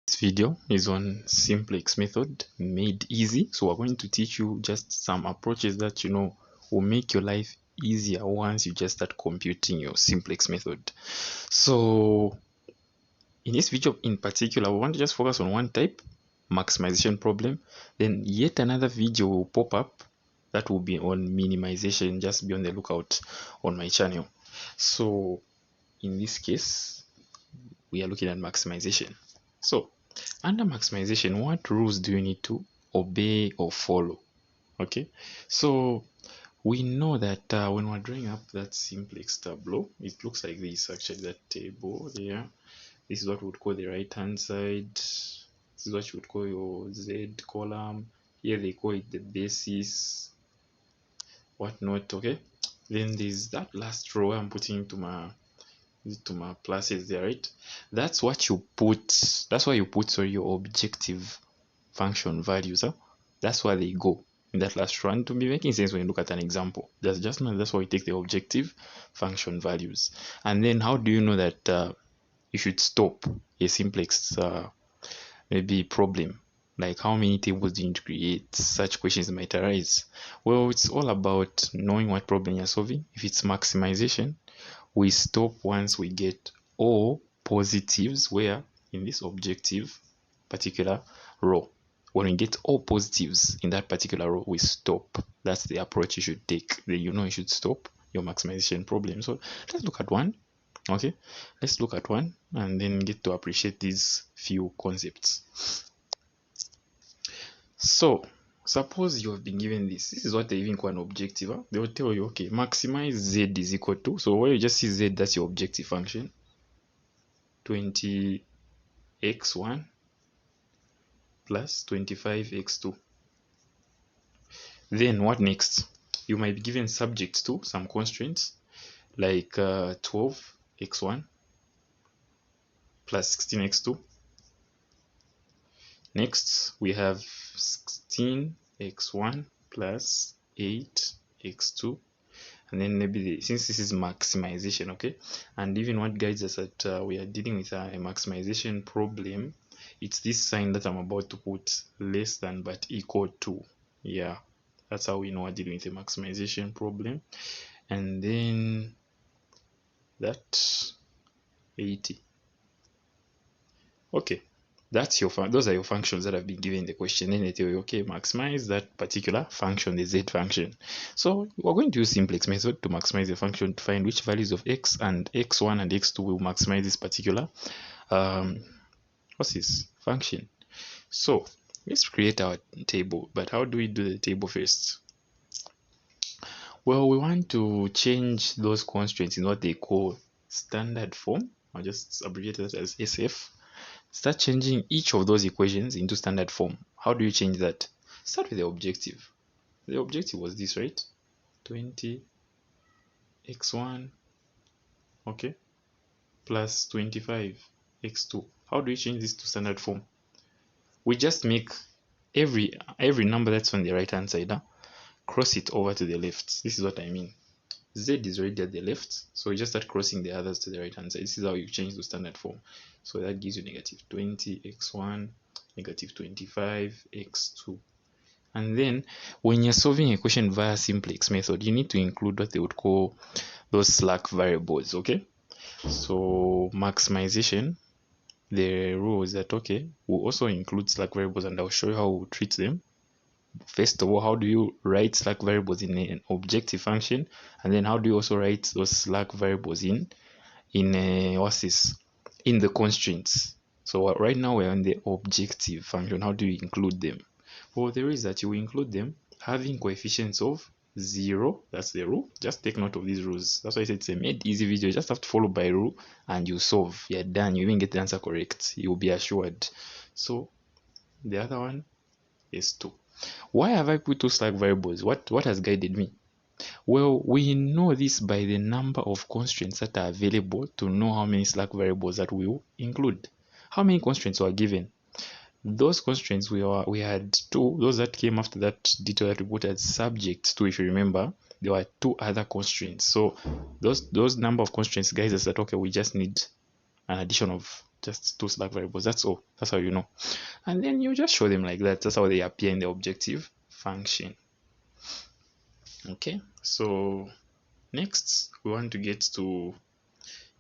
This video is on simplex method made easy. So we're going to teach you just some approaches that will make your life easier once you just start computing your simplex method. So in this video in particular, we want to just focus on one type, maximization problem. Then yet another video will pop up that will be on minimization. Just be on the lookout on my channel. So in this case, we are looking at maximization. So under maximization, what rules do you need to obey or follow? Okay, so we know that when we're drawing up that simplex tableau, it looks like this. Actually, that table there, this is what we would call the right hand side. This is what you would call your Z column. Here they call it the basis, whatnot. Okay, then there's that last row I'm putting to my pluses there, right? That's what you put. That's why you put your objective function values. That's where they go in that last row. To be making sense when you look at an example, that's why we take the objective function values. And then how do you know that you should stop a simplex maybe problem? Like how many tables do you need to create? Such questions might arise. Well, it's all about knowing what problem you're solving. If it's maximization, we stop once we get all positives, where in this objective particular row, when we get all positives in that particular row, we stop. That's the approach you should take. You should stop your maximization problem. So let's look at one. Okay, let's look at one and then get to appreciate these few concepts. So suppose you have been given this is what they even call an objective. They will tell you, okay, maximize z is equal to, so where you just see z, that's your objective function, 20x1 plus 25x2. Then what next? You might be given subject to some constraints like 12x1 plus 16x2. Next we have 16x1 plus 8x2, and then maybe since this is maximization, okay, and even what guides us that we are dealing with a maximization problem, it's this sign that I'm about to put, less than but equal to. Yeah, that's how we know we're dealing with a maximization problem. And then that 80. Okay, that's those are your functions that have been given in the question. Then they tell you, okay, maximize that particular function, the z function. So we're going to use simplex method to maximize the function to find which values of x and x1 and x2 will maximize this particular what's this function. So let's create our table. But how do we do the table first? Well, we want to change those constraints in what they call standard form. I'll just abbreviate that as SF. Start changing each of those equations into standard form. How do you change that? Start with the objective. The objective was this, right? 20x1, okay, plus 25x2. How do you change this to standard form? We just make every number that's on the right hand side, cross it over to the left. This is what I mean. Z is already at the left, so you just start crossing the others to the right hand side. This is how you change to standard form. So that gives you negative 20x1, negative 25x2. And then when you're solving a equation via simplex method, you need to include what they would call those slack variables. Okay, so maximization, the rule is that, okay, we'll also include slack variables, and I'll show you how we'll treat them. First of all, how do you write slack variables in an objective function, and then how do you also write those slack variables in what's this, in the constraints? So right now we're on the objective function. How do you include them? Well, there is that you include them having coefficients of 0. That's the rule. Just take note of these rules. That's why I said it's a made easy video. You just have to follow by rule and you solve. You're done. You even get the answer correct, you'll be assured. So the other one is 2. Why have I put two slack variables? What has guided me? Well, we know this by the number of constraints that are available to know how many slack variables that we will include. How many constraints were given? Those constraints we had 2. Those that came after that detail that we put as subject to, if you remember, there were 2 other constraints. So those number of constraints guides us that, okay, we just need an addition of just two slack variables. That's all. That's how you know. And then you just show them like that. That's how they appear in the objective function. Okay, so next we want to get to,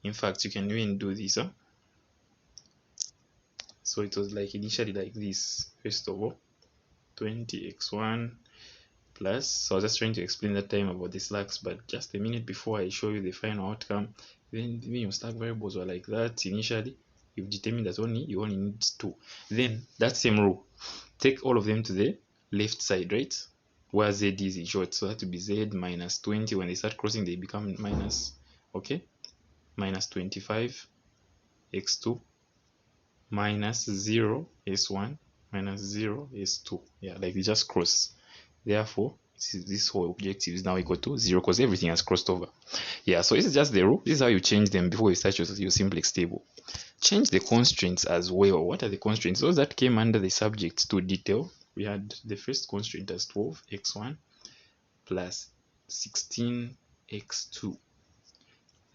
in fact, you can even do this. So it was like initially like this. First of all, 20x1 plus, so I was just trying to explain that time about the slacks, but just a minute before I show you the final outcome, when your slack variables were like that initially, you've determined that you only need 2. Then that same rule, take all of them to the left side, right, where z is in short. So that would be z minus 20. When they start crossing, they become minus, okay, minus 25 x2 minus 0 s1 minus 0 s2. Yeah, like we just cross. Therefore, this whole objective is now equal to 0 because everything has crossed over. Yeah, so this is just the rule. This is how you change them before you start your simplex table. Change the constraints as well. What are the constraints? Those that came under the subject to detail. We had the first constraint as 12x1 plus 16x2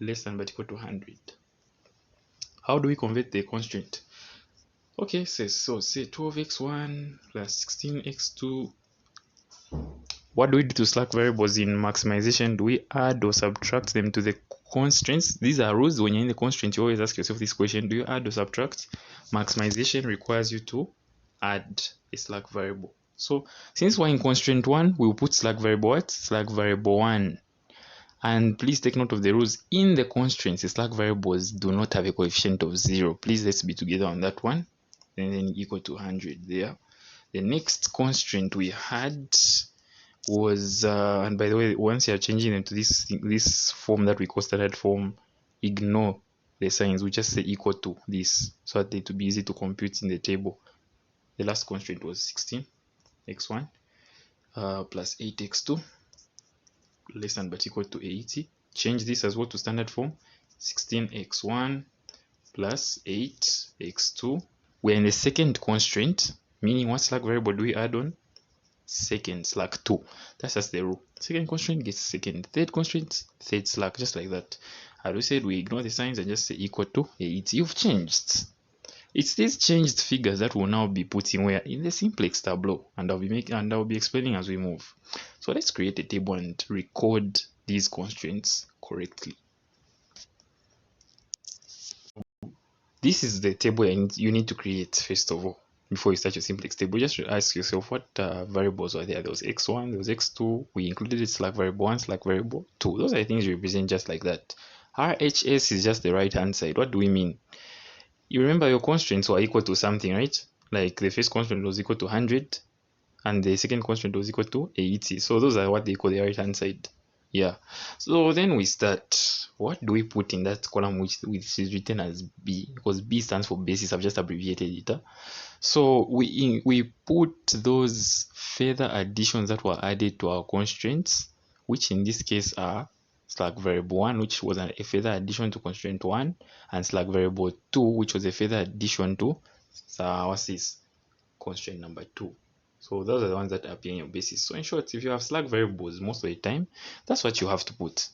less than but equal to 100. How do we convert the constraint? Okay, so say 12x1 plus 16x2. What do we do to slack variables in maximization? Do we add or subtract them to the constraints? These are rules. When you're in the constraint, you always ask yourself this question: do you add or subtract? Maximization requires you to add a slack variable. So since we're in constraint 1, we will put slack variable what? Slack variable 1. And please take note of the rules. In the constraints, the slack variables do not have a coefficient of 0. Please, let's be together on that one. And then equal to 100 there. The next constraint we had was, and by the way, once you're changing them to this form that we call standard form, ignore the signs. We just say equal to this so that it will be easy to compute in the table. The last constraint was 16x1 plus 8x2 less than but equal to 80. Change this as well to standard form. 16x1 plus 8x2. We're in the second constraint, meaning what slack variable do we add on? Second, slack 2. That's just the rule. Second constraint gets second. Third constraint, third slack, just like that. As we said, we ignore the signs and just say equal to 80. You've changed. It's these changed figures that will now be put in where? In the simplex tableau, and I'll be explaining as we move. So let's create a table and record these constraints correctly. This is the table you need to create first of all before you start your simplex table. Just ask yourself what variables are there. There was x1, there was x2. We included it slack variable 1, slack variable 2. Those are things you represent just like that. RHS is just the right hand side. What do we mean? You remember your constraints were equal to something, right? Like the first constraint was equal to 100 and the second constraint was equal to 80. So those are what they call the right hand side. Yeah. So then we start. What do we put in that column which is written as B? Because B stands for basis. I've just abbreviated it. So we put those further additions that were added to our constraints, which in this case are slack variable 1, which was a further addition to constraint 1, and slack variable 2, which was a further addition to what's this? Constraint number 2. So those are the ones that appear in your basis. So in short, if you have slack variables most of the time, that's what you have to put.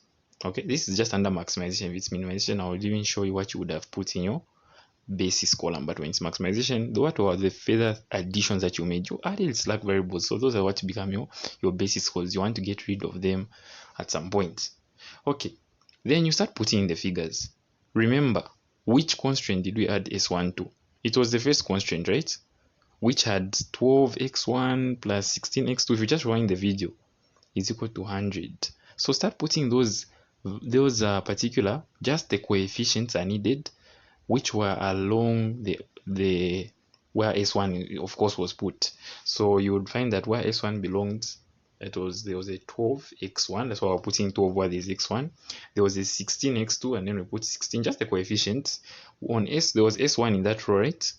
Okay, this is just under maximization. If it's minimization, I will even show you what you would have put in your basis column. But when it's maximization, what were the further additions that you made? You added slack variables. So those are what become your basis because you want to get rid of them at some point. Okay, then you start putting in the figures. Remember, which constraint did we add S1 to? It was the first constraint, right? Which had 12x1 plus 16x2. If you just run the video, is equal to 100. So start putting those particular, just the coefficients are needed, which were along the where S1 of course was put. So you would find that where S1 belonged, there was a 12x1. That's why we're putting 12 where there's x1. There was a 16x2, and then we put 16, just the coefficients. On S, there was S1 in that row, right?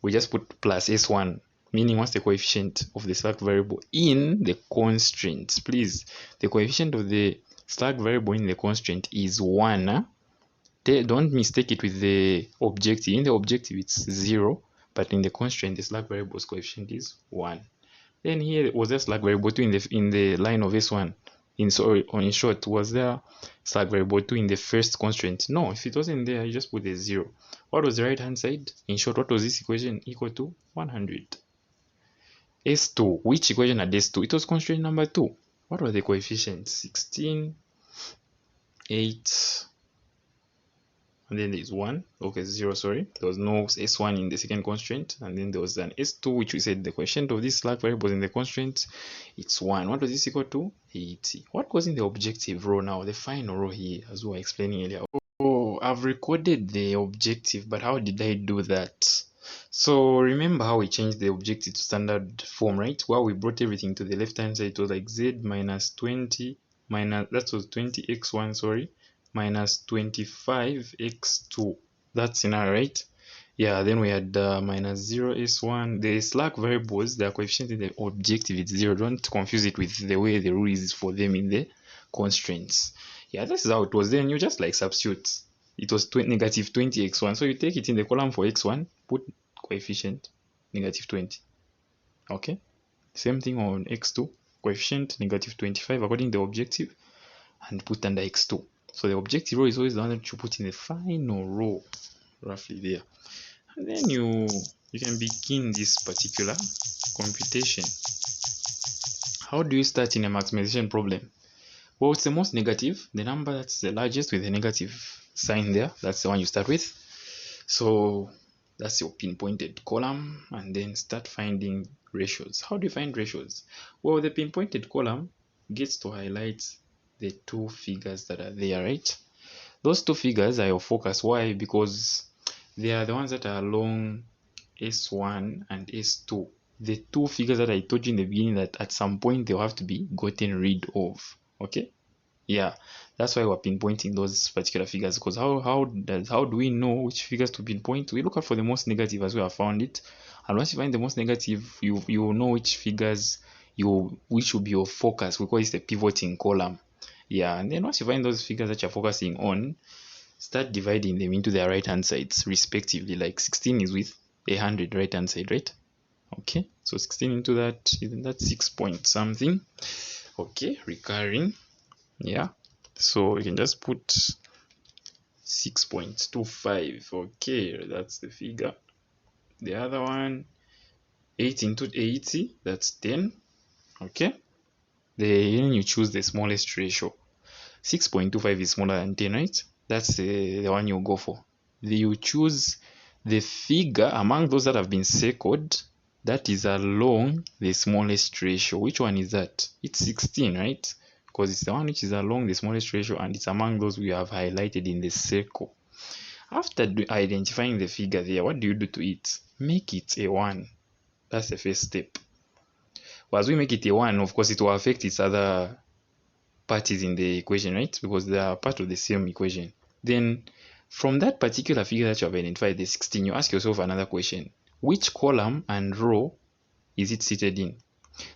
We just put plus S1, meaning what's the coefficient of the slack variable in the constraint. Please, the coefficient of the slack variable in the constraint is 1. Don't mistake it with the objective. In the objective, it's 0, but in the constraint, the slack variable's coefficient is 1. Then here was a slack variable 2 in the line of S1. in short, was there slack variable 2 in the first constraint? No, if it wasn't there, you just put a 0. What was the right hand side? In short, what was this equation? Equal to 100. S2, which equation had S2? It was constraint number 2. What were the coefficients? 16, 8, and then there's 1. Okay, 0, sorry. There was no S1 in the second constraint, and then there was an S2, which we said the coefficient of this slack variable in the constraint, it's 1. What was this equal to? 80. What goes in the objective row now? The final row here, as we were explaining earlier. Oh, I've recorded the objective, but how did I do that? So remember how we changed the objective to standard form, right? Well, we brought everything to the left hand side. It was like z minus 20 minus, that was 20x1, sorry, minus 25x2. That's in our right. Yeah, then we had minus 0 s1. The slack variables, their coefficient in the objective is 0. Don't confuse it with the way the rule is for them in the constraints. Yeah, this is how it was. Then you just like substitute. It was negative 20x1. So you take it in the column for x1, put coefficient negative 20. Okay. Same thing on x2, coefficient negative 25 according to the objective, and put under x2. So the objective row is always the one that you put in the final row, roughly there. And then you can begin this particular computation. How do you start in a maximization problem? Well, it's the most negative, the number that's the largest with the negative sign there, that's the one you start with. So that's your pinpointed column, and then start finding ratios. How do you find ratios? Well, the pinpointed column gets to highlight the two figures that are there, right? Those two figures are your focus. Why? Because they are the ones that are along S1 and S2. The two figures that I told you in the beginning that at some point they'll have to be gotten rid of. Okay? Yeah, that's why we're pinpointing those particular figures, because how do we know which figures to pinpoint? We look out for the most negative as we have found it, and once you find the most negative, you will know which figures which will be your focus. We call this the pivoting column. Yeah, and then once you find those figures that you're focusing on, start dividing them into their right hand sides respectively. Like 16 is with 100 right hand side, right? Okay, so 16 into that, isn't that 6 point something? Okay, recurring. Yeah, so you can just put 6.25. okay, that's the figure. The other one, 8 into 80, that's 10. Okay, then you choose the smallest ratio. 6.25 is smaller than 10, right? That's the one you go for. You choose the figure among those that have been circled that is along the smallest ratio. Which one is that? It's 16, right? Because it's the one which is along the smallest ratio, and it's among those we have highlighted in the circle. After identifying the figure there, what do you do to it? Make it a 1. That's the first step. Well, as we make it a 1, of course, it will affect its other parties in the equation, right? Because they are part of the same equation. Then, from that particular figure that you have identified, the 16, you ask yourself another question. Which column and row is it seated in?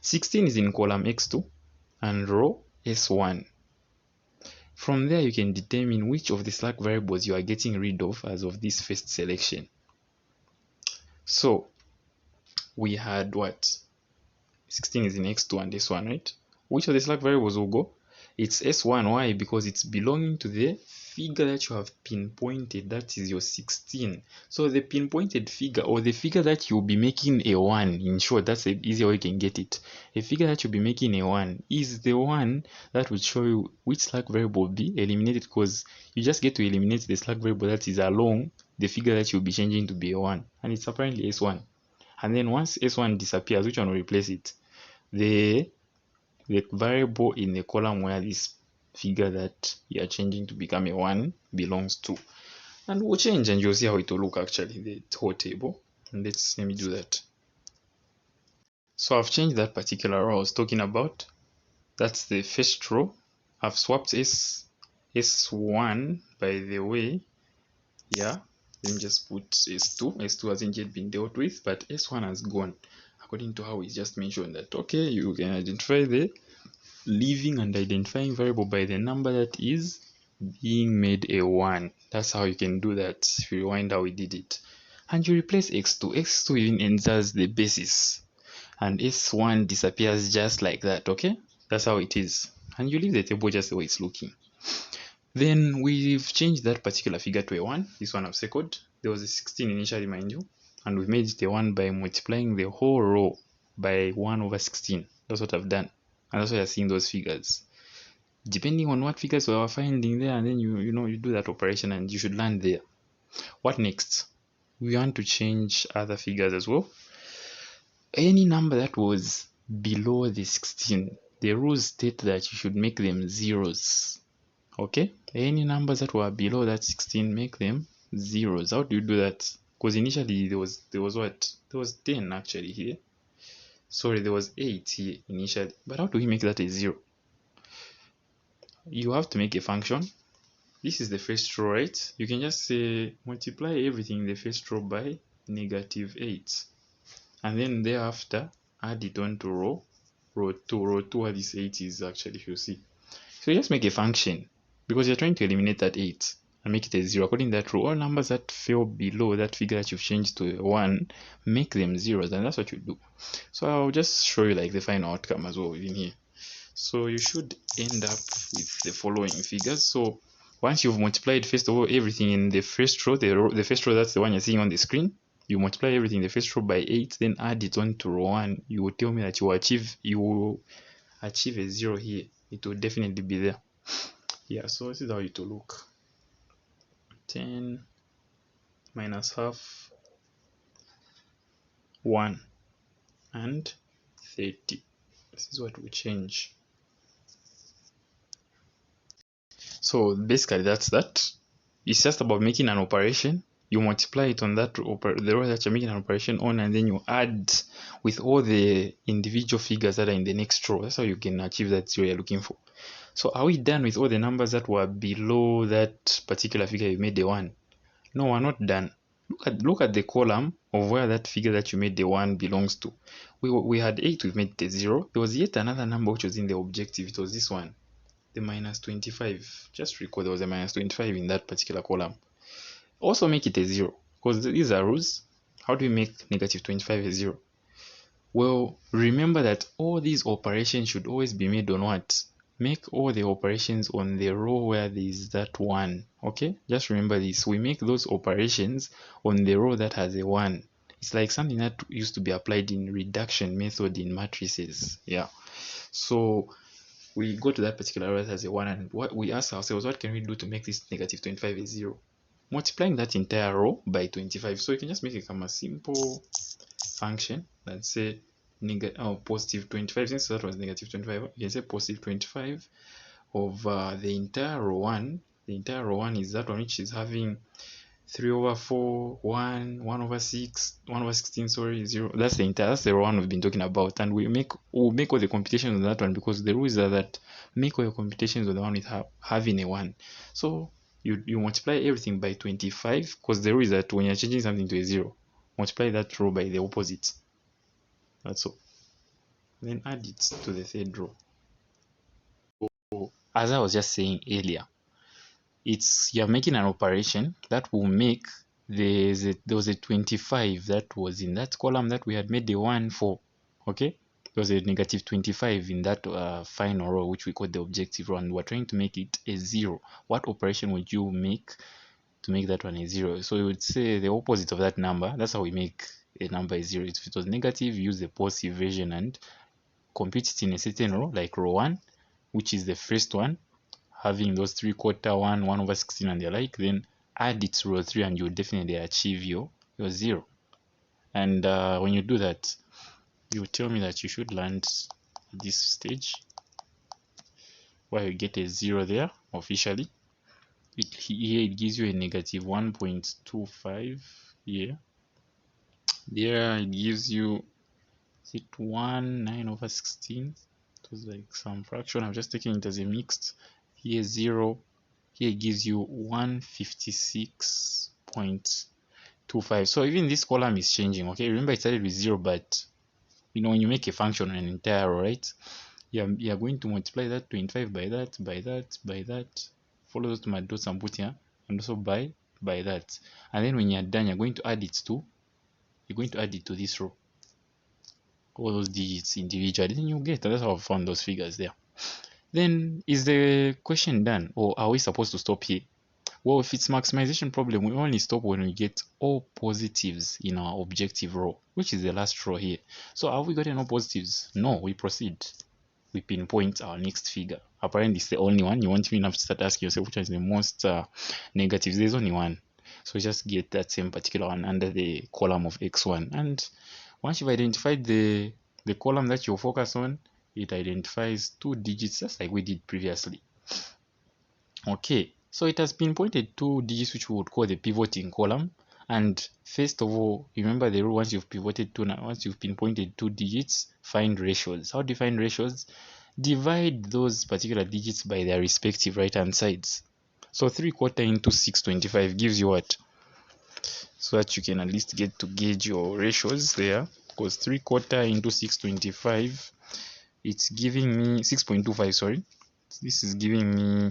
16 is in column x2 and row S1. From there, you can determine which of the slack variables you are getting rid of as of this first selection. So we had what? 16 is in x2 and S1, right? Which of the slack variables will go? It's S1. Why? Because it's belonging to the figure that you have pinpointed, that is your 16. So the pinpointed figure, or the figure that you'll be making a 1, in short, that's the easier way you can get it. A figure that you'll be making a 1 is the one that will show you which slack variable will be eliminated, because you just get to eliminate the slack variable that is along the figure that you'll be changing to be a 1, and it's apparently S1. And then once S1 disappears, which one will replace it? The variable in the column where this figure that you are changing to become a 1 belongs to. And we'll change and you'll see how it will look actually, the whole table. And let me do that. So I've changed that particular row I was talking about. That's the first row. I've swapped S1 by the way. Yeah, let me just put S2. S2 hasn't yet been dealt with, but S1 has gone according to how we just mentioned that. Okay, you can identify the leaving and identifying variable by the number that is being made a 1. That's how you can do that. If you rewind how we did it, and you replace x2. X2 even enters the basis, and S1 disappears just like that. Okay, that's how it is. and you leave the table just the way it's looking. Then we've changed that particular figure to a 1. This one I've circled. There was a 16 initially, mind you, and we've made it a 1 by multiplying the whole row by 1 over 16. That's what I've done, and that's why you're seeing those figures. Depending on what figures we are finding there, and then you do that operation and you should land there. What next? We want to change other figures as well. Any number that was below the 16, the rules state that you should make them zeros. Okay, any numbers that were below that 16, make them zeros. How do you do that? Because initially there was what? There was 10 actually here. Sorry, there was 8 here initially. But how do we make that a 0? You have to make a function. This is the first row, right? You can just say multiply everything in the first row by -8, and then thereafter add it on to row 2. Row 2 where this 8 is actually, if you see. So you just make a function because you're trying to eliminate that 8 and make it a 0. According to that rule, all numbers that fell below that figure that you've changed to a 1, make them zeros, and that's what you do. So I'll just show you like the final outcome as well in here. So you should end up with the following figures. So once you've multiplied first of all everything in the first row, the first row, that's the one you're seeing on the screen, you multiply everything in the first row by 8, then add it on to row 1. You will tell me that you will achieve a 0 here. It will definitely be there. Yeah, so this is how it will look. 10 minus half, 1, and 30. This is what will change. So basically that's that. It's just about making an operation. You multiply it on that the row that you're making an operation on, and then you add with all the individual figures that are in the next row. That's how you can achieve that 0 you're looking for. So are we done with all the numbers that were below that particular figure you made the 1? No, we're not done. Look at the column of where that figure that you made the 1 belongs to. We had 8, we've made the 0. There was yet another number which was in the objective. It was this one, the -25. Just recall there was a -25 in that particular column. Also make it a 0, because these are rules. How do we make -25 a 0? Well, remember that all these operations should always be made on what? Make all the operations on the row where there is that 1. Okay, just remember this. We make those operations on the row that has a 1. It's like something that used to be applied in reduction method in matrices. Yeah, so we go to that particular row that has a 1, and what we ask ourselves, what can we do to make this -25 a 0? Multiplying that entire row by 25. So you can just make it a simple function. Let's say +25. Since that was -25, you can say +25 of the entire row 1. The entire row 1 is that one which is having 3/4, 1, 1/6, 1/16, sorry, 0. That's the row 1 we've been talking about, and we'll make all the computations on that one, because the rules are that make all your computations on the one with having a 1. So you multiply everything by 25, because the rule is that when you're changing something to a 0, multiply that row by the opposite. That's all. Then add it to the third row. So, as I was just saying earlier, you're making an operation that will make there was a 25 that was in that column that we had made the 1 for. Okay, there was a -25 in that final row, which we call the objective row, and we're trying to make it a 0. What operation would you make to make that one a 0? So you would say the opposite of that number. That's how we make a number a 0. If it was negative, use the positive version and compute it in a certain row, like row 1, which is the first one, having those 3/4, 1, 1/16 and the like. Then add it to row 3 and you'll definitely achieve your 0. And when you do that, you tell me that you should land at this stage where you get a 0 there officially. Here it gives you a -1.25 here. There it gives you 1, 9/16. It was like some fraction. I'm just taking it as a mixed. Here 0. Here it gives you 156.25. So even this column is changing. Okay, remember it started with 0, but when you make a function on an entire row, right, you're going to multiply that 25 by that, by that, by that, follow those to my dots and put here, and also by that. And then when you're done, you're going to add it to this row, all those digits individually, then you get. That's how I found those figures there. Then is the question done, or are we supposed to stop here? Well, if it's maximization problem, we only stop when we get all positives in our objective row, which is the last row here. So have we gotten all positives? No, we proceed. We pinpoint our next figure. Apparently it's the only one. You won't even have to start asking yourself which one is the most negatives. There's only one. So just get that same particular one under the column of x1. And once you've identified the column that you'll focus on, it identifies 2 digits just like we did previously. Okay, so it has pinpointed 2 digits which we would call the pivoting column. And first of all, remember the rule: once you've pinpointed 2 digits, find ratios. How do you find ratios? Divide those particular digits by their respective right hand sides. So 3/4 into 625 gives you what? So that you can at least get to gauge your ratios there, because 3/4 into 625, it's giving me 6.25, sorry. This is giving me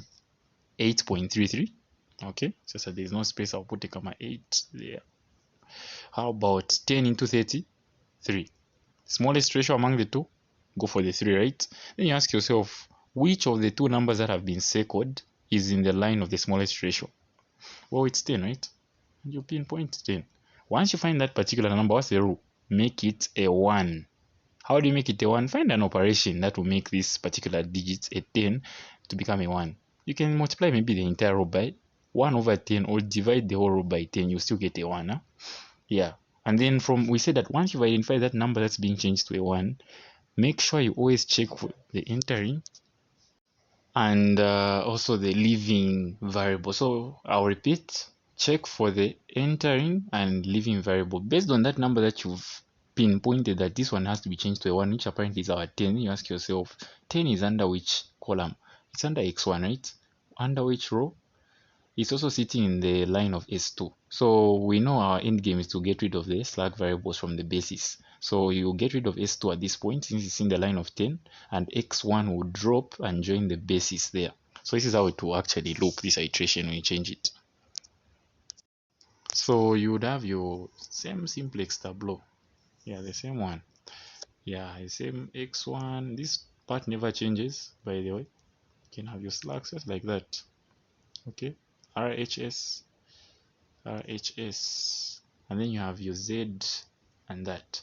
8.33. Okay, so there's no space, I'll put a comma 8 there. How about 10 into 30? 3. Smallest ratio among the two? Go for the 3, right? Then you ask yourself, which of the two numbers that have been circled is in the line of the smallest ratio? Well, it's 10, right? You pinpoint 10. Once you find that particular number, what's the rule? Make it a 1. How do you make it a 1? Find an operation that will make this particular digit, a 10, to become a 1. You can multiply maybe the entire row by 1 over 10, or divide the whole row by 10. You still get a 1. Huh? Yeah. And then we said that once you've identified that number that's being changed to a 1, make sure you always check for the entering and also the leaving variable. So I'll repeat, check for the entering and leaving variable. Based on that number that you've pinpointed that this one has to be changed to a 1, which apparently is our 10, you ask yourself, 10 is under which column? It's under x1, right? Under which row? It's also sitting in the line of S2. So we know our end game is to get rid of the slack variables from the basis. So you get rid of S2 at this point since it's in the line of 10, and X1 will drop and join the basis there. So this is how it will actually look, this iteration, when you change it. So you would have your same simplex tableau. Yeah, the same one. Yeah, the same X1. This part never changes, by the way. You can have your slacks just like that. Okay. RHS, and then you have your Z and that.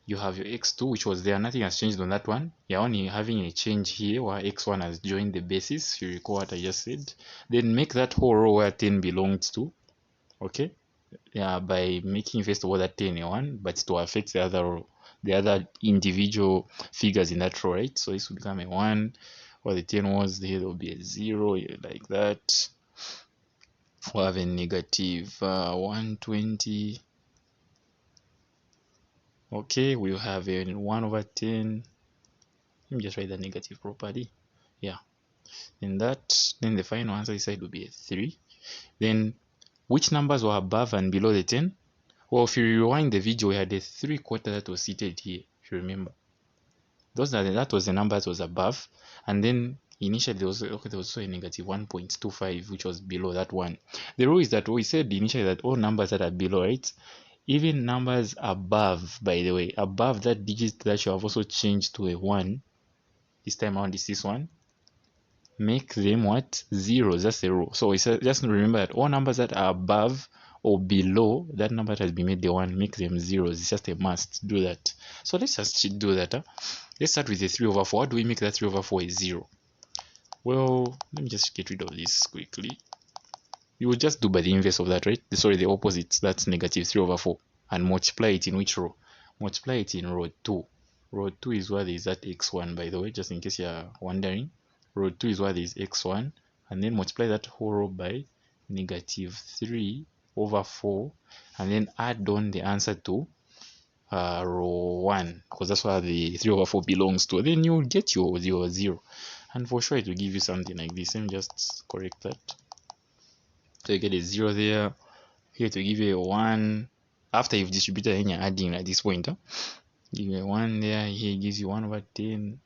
You have your X2, which was there, nothing has changed on that one. You're only having a change here where X1 has joined the basis, if you recall what I just said. Then make that whole row where 10 belongs to, okay? Yeah, by making first of all that 10 a 1, but to affect the other row, the other individual figures in that row, right? So this will become a 1, or the 10 was there, there will be a 0 like that. We'll have a negative 120. Okay, we'll have a 1 over 10. Let me just write the negative property. Yeah. Then the final answer side will be a 3. Then which numbers were above and below the 10? Well, if you rewind the video, we had a 3/4 that was seated here, if you remember. That was the number that was above, and then initially there was also a negative 1.25, which was below that one. The rule is that we said initially that all numbers that are below, right, even numbers above, by the way, above that digit that you have also changed to a 1, this time around is this one, make them what? Zeros. That's the rule. So we said, just remember that all numbers that are above or below that number that has been made the 1, make them zeros. It's just a must. Do that. So let's just do that. Let's start with the 3 over 4. How do we make that 3 over 4 a 0? Well, let me just get rid of this quickly. You will just do by the inverse of that, right? Sorry, the opposite. That's negative 3 over 4. And multiply it in which row? Multiply it in row 2. Row 2 is where there is that x1, by the way, just in case you're wondering. Row 2 is where there is x1. And then multiply that whole row by negative 3 over 4. And then add on the answer to row 1, because that's where the 3 over 4 belongs to. Then you'll get your 0. And for sure it will give you something like this. Let me just correct that. So you get a 0 there. Here to give you a 1. After you've distributed and you're adding at this point, give you a 1 there. Here it gives you 1 over 10.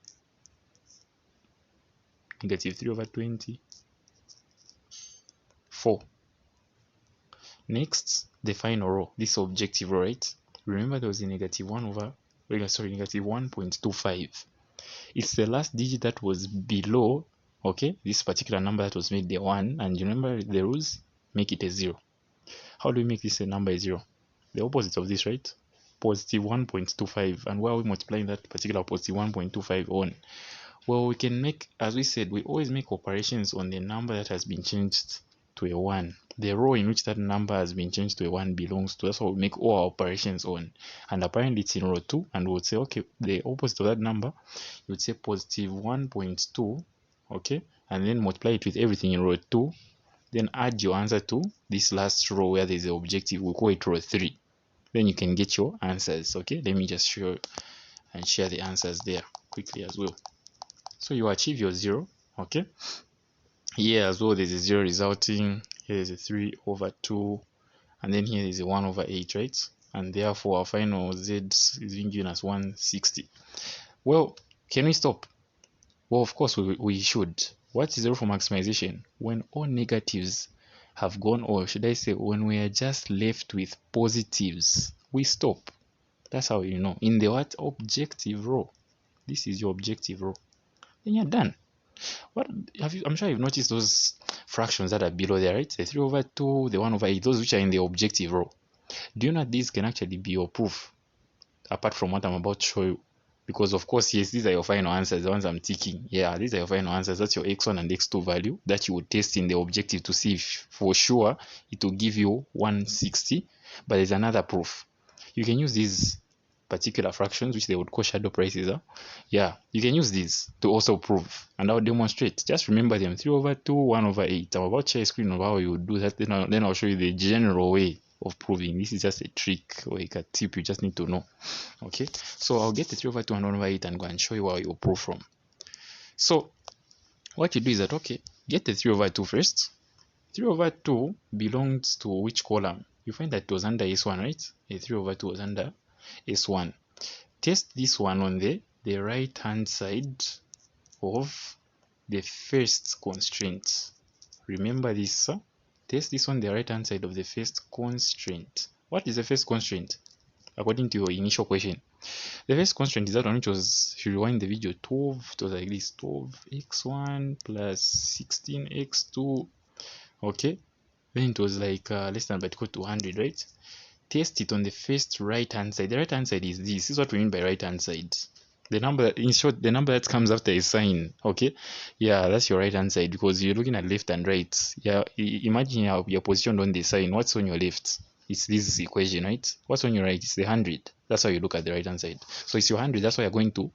Negative 3 over 20. 4. Next, the final row. This objective row, right? Remember there was a negative 1 over, negative 1.25. It's the last digit that was below, okay, this particular number that was made the 1, and you remember the rules, make it a 0. How do we make this a number a 0? The opposite of this, right? Positive 1.25. And where are we multiplying that particular positive 1.25 on? Well, we can make, as we said, we always make operations on the number that has been changed to a 1. The row in which that number has been changed to a 1 belongs to. That's what we make all our operations on. And apparently it's in row 2, and we would say, okay, the opposite of that number, you would say positive 1.2, okay, and then multiply it with everything in row 2, then add your answer to this last row where there's the objective. We'll call it row 3. Then you can get your answers. Okay, let me just show and share the answers there quickly as well. So you achieve your 0. Okay, here as well there's a 0 resulting. Here is a 3 over 2, and then here is a 1 over 8, right? And therefore our final z is being given as 160. Well, can we stop? Well, of course we should. What is 0 for maximization? When all negatives have gone, or should I say when we are just left with positives, we stop. That's how you know. In the what? Objective row. This is your objective row. Then you're done. What have you? I'm sure you've noticed those fractions that are below there, right? The 3 over 2, the 1 over 8, those which are in the objective row. Do you know that these can actually be your proof, apart from what I'm about to show you? Because of course, yes, these are your final answers, the ones I'm ticking. Yeah, these are your final answers. That's your x1 and x2 value that you would test in the objective to see if for sure it will give you 160. But there's another proof. You can use these particular fractions, which they would call shadow prices. Yeah, you can use these to also prove, and I'll demonstrate. Just remember them: 3 over 2, 1 over 8. I'm about to share a screen of how you would do that. Then I'll show you the general way of proving. This is just a trick or like a tip you just need to know. Okay, so I'll get the 3 over 2 and 1 over 8 and go and show you how you prove from. So what you do is that, okay, get the 3 over 2 first. 3 over 2 belongs to which column? You find that it was under S1, right? A 3 over 2 was under S1. Test this one on the right hand side of the first constraint. Remember this, sir? Test this on the right hand side of the first constraint. What is the first constraint? According to your initial question, the first constraint is that one which was, if you rewind the video, 12, it was like this: 12x1 plus 16x2. Okay, then it was like less than but equal to 100, right? Test it on the first right hand side. The right hand side is this. This is what we mean by right hand side. The number, in short, the number that comes after a sign. Okay, yeah, that's your right hand side because you're looking at left and right. Yeah, imagine you're positioned on the sign. What's on your left? It's this equation, right? What's on your right? It's the 100. That's how you look at the right hand side. So it's your 100. That's why you're going to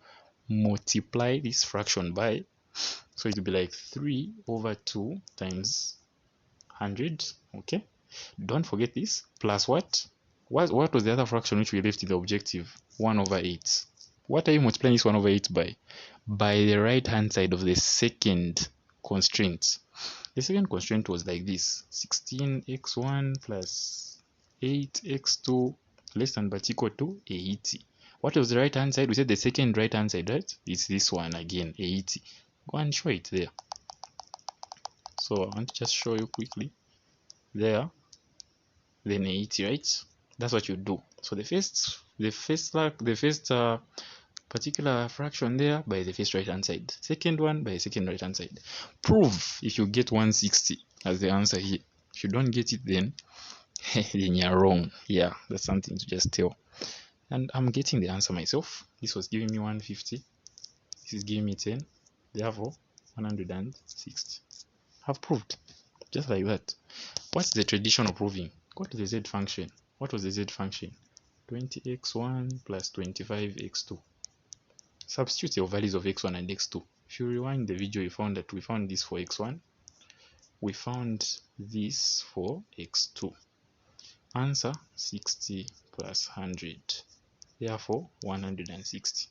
multiply this fraction by. So it will be like 3 over 2 times 100. Okay, don't forget this. Plus what? What was the other fraction which we left in the objective? 1 over 8. What are you multiplying this 1 over 8 by? By the right hand side of the second constraint. The second constraint was like this: 16x1 plus 8x2 less than but equal to 80. What was the right hand side? We said the second right hand side, right? It's this one again, 80. Go and show it there. So I want to just show you quickly there, then 80, right? That's what you do. So the first particular fraction there by the first right hand side, second one by the second right hand side. Prove if you get 160 as the answer here. If you don't get it, then then you're wrong. Yeah, that's something to just tell. And I'm getting the answer myself. This was giving me 150. This is giving me 10. Therefore 160. I've proved just like that. What's the tradition of proving? Go to the z function. What was the z function? 20x1 plus 25x2. Substitute your values of x1 and x2. If you rewind the video, you found that we found this for x1. We found this for x2. Answer 60 plus 100. Therefore 160.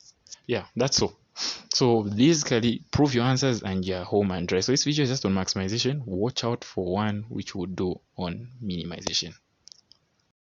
Yeah, that's all. So basically prove your answers and you're home and dry. So this video is just on maximization. Watch out for one which we'll do on minimization.